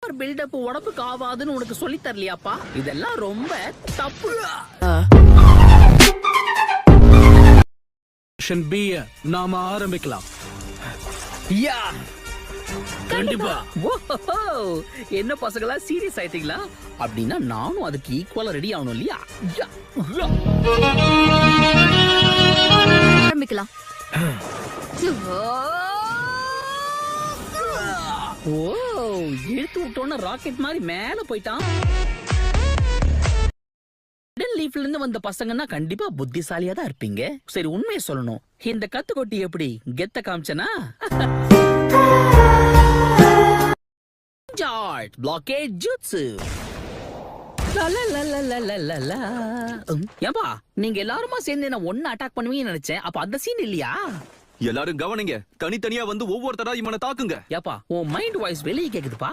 Build up உடம்புக்கு ஆவாதுன்னு உனக்கு சொல்லி தரலையாப்பா? இதெல்லாம் ரொம்ப தப்பு. நாம ஆரம்பிக்கலாம். யா கண்டிப்பா. என்ன பசங்களா சீரியஸ் ஆயிட்டீங்களா? அப்படின்னா நானும் அதுக்கு ஈக்குவலா ரெடி ஆகணும் இல்லையா? ஆரம்பிக்கலாம். ஓ, இழுத்து விட்டோன்னு ராக்கெட் மாதிரி மேல போயிட்டான். லீஃப்ல இருந்து வந்த பசங்கன்னா கண்டிப்பா புத்திசாலியா தான் இருப்பீங்க. சரி, உண்மையை சொல்லணும், இந்த கத்துக்கொட்டி எப்படி கெத்த காமிச்சனா? Blockade jutsu. ஏப்பா, நீங்க எல்லாருமா சேர்ந்து என்ன ஒண்ணு அட்டாக் பண்ணுவீங்கன்னு நினைச்சேன். அப்ப அந்த சீன் இல்லையா? எல்லாரும் கவனிங்க, தனித்தனியா வந்து ஒவ்வொருத்தரா இவனை தாக்குங்க. ஏப்பா, உன் மைண்ட் வாய்ஸ் வெளியே கேக்குதுப்பா.